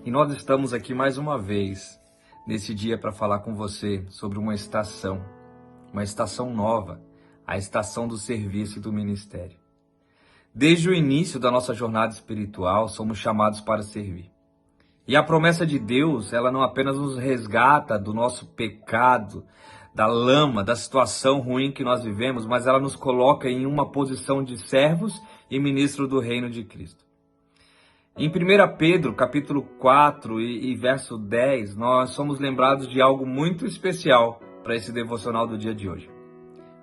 E nós estamos aqui mais uma vez, nesse dia, para falar com você sobre uma estação nova, a estação do serviço e do ministério. Desde o início da nossa jornada espiritual, somos chamados para servir. E a promessa de Deus, ela não apenas nos resgata do nosso pecado, da lama, da situação ruim que nós vivemos, mas ela nos coloca em uma posição de servos e ministros do reino de Cristo. Em 1 Pedro, capítulo 4 e verso 10, nós somos lembrados de algo muito especial para esse devocional do dia de hoje.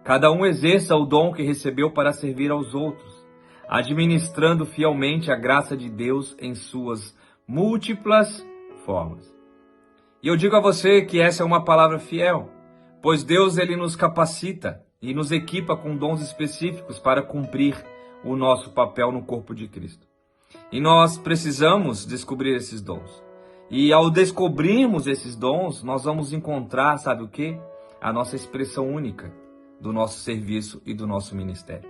Cada um exerça o dom que recebeu para servir aos outros, administrando fielmente a graça de Deus em suas múltiplas formas. E eu digo a você que essa é uma palavra fiel, pois Deus ele nos capacita e nos equipa com dons específicos para cumprir o nosso papel no corpo de Cristo. E nós precisamos descobrir esses dons. E ao descobrirmos esses dons, nós vamos encontrar, sabe o quê? A nossa expressão única do nosso serviço e do nosso ministério.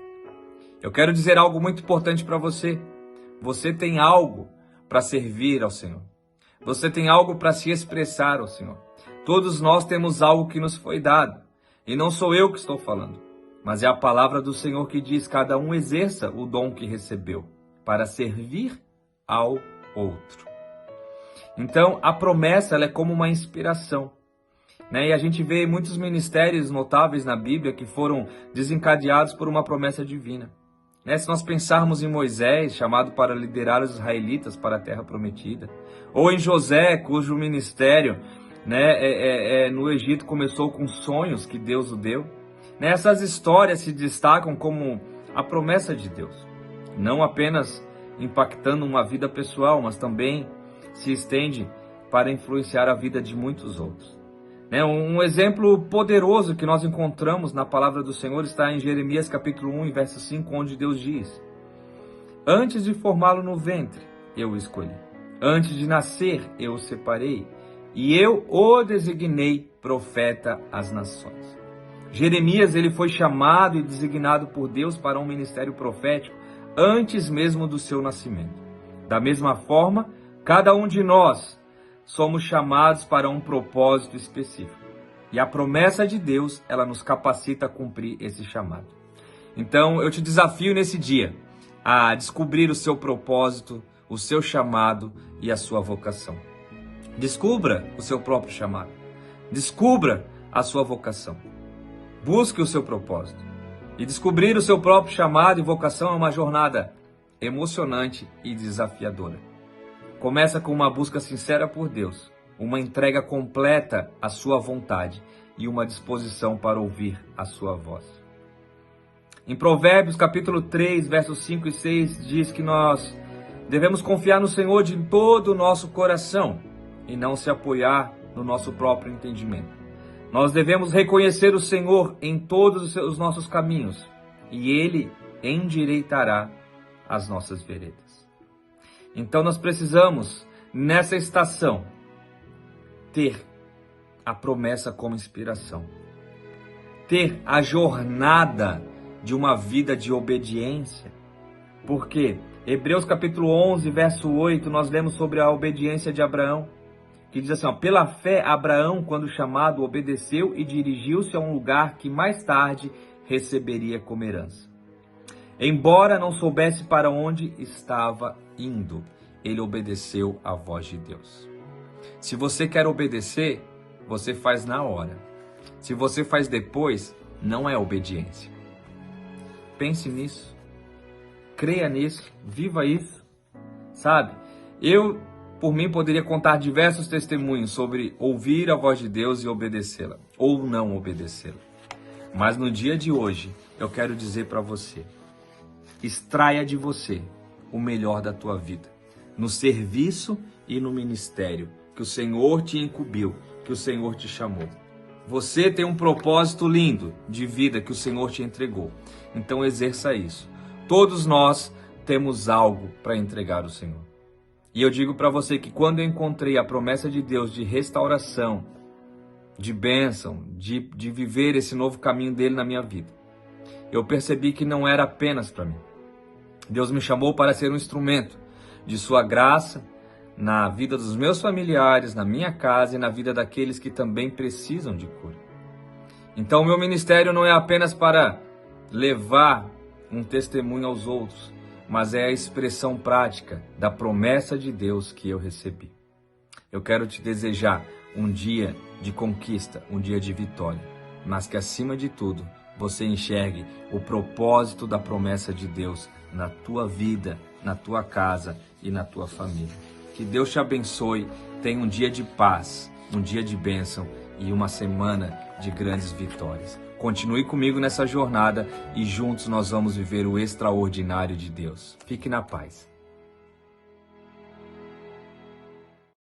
Eu quero dizer algo muito importante para você. Você tem algo para servir ao Senhor. Você tem algo para se expressar ao Senhor. Todos nós temos algo que nos foi dado. E não sou eu que estou falando, mas é a palavra do Senhor que diz: cada um exerça o dom que recebeu para servir ao outro. Então, a promessa ela é como uma inspiração. E a gente vê muitos ministérios notáveis na Bíblia que foram desencadeados por uma promessa divina. Se nós pensarmos em Moisés, chamado para liderar os israelitas para a terra prometida, ou em José, cujo ministério no Egito começou com sonhos que Deus o deu, essas histórias se destacam como a promessa de Deus, não apenas impactando uma vida pessoal, mas também se estende para influenciar a vida de muitos outros. Um exemplo poderoso que nós encontramos na palavra do Senhor está em Jeremias capítulo 1, verso 5, onde Deus diz: antes de formá-lo no ventre, eu o escolhi. Antes de nascer, eu o separei. E eu o designei profeta às nações. Jeremias ele foi chamado e designado por Deus para um ministério profético antes mesmo do seu nascimento. Da mesma forma, cada um de nós somos chamados para um propósito específico. E a promessa de Deus, ela nos capacita a cumprir esse chamado. Então, eu te desafio nesse dia a descobrir o seu propósito, o seu chamado e a sua vocação. Descubra o seu próprio chamado. Descubra a sua vocação. Busque o seu propósito. E descobrir o seu próprio chamado e vocação é uma jornada emocionante e desafiadora. Começa com uma busca sincera por Deus, uma entrega completa à sua vontade e uma disposição para ouvir a sua voz. Em Provérbios capítulo 3, versos 5 e 6, diz que nós devemos confiar no Senhor de todo o nosso coração e não se apoiar no nosso próprio entendimento. Nós devemos reconhecer o Senhor em todos os nossos caminhos e Ele endireitará as nossas veredas. Então nós precisamos, nessa estação, ter a promessa como inspiração. Ter a jornada de uma vida de obediência. Porque Hebreus capítulo 11, verso 8, nós lemos sobre a obediência de Abraão. Que diz assim, pela fé, Abraão, quando chamado, obedeceu e dirigiu-se a um lugar que mais tarde receberia como herança. Embora não soubesse para onde estava indo, ele obedeceu à voz de Deus. Se você quer obedecer, você faz na hora. Se você faz depois, não é obediência. Pense nisso. Creia nisso. Viva isso. Sabe? Por mim, poderia contar diversos testemunhos sobre ouvir a voz de Deus e obedecê-la, ou não obedecê-la. Mas no dia de hoje, eu quero dizer para você, extraia de você o melhor da tua vida, no serviço e no ministério, que o Senhor te incumbiu, que o Senhor te chamou. Você tem um propósito lindo de vida que o Senhor te entregou, então exerça isso. Todos nós temos algo para entregar ao Senhor. E eu digo para você que quando eu encontrei a promessa de Deus de restauração, de bênção, de viver esse novo caminho dele na minha vida, eu percebi que não era apenas para mim. Deus me chamou para ser um instrumento de sua graça, na vida dos meus familiares, na minha casa e na vida daqueles que também precisam de cura. Então, o meu ministério não é apenas para levar um testemunho aos outros, mas é a expressão prática da promessa de Deus que eu recebi. Eu quero te desejar um dia de conquista, um dia de vitória, mas que acima de tudo você enxergue o propósito da promessa de Deus na tua vida, na tua casa e na tua família. Que Deus te abençoe, tenha um dia de paz, um dia de bênção e uma semana de grandes vitórias. Continue comigo nessa jornada e juntos nós vamos viver o extraordinário de Deus. Fique na paz.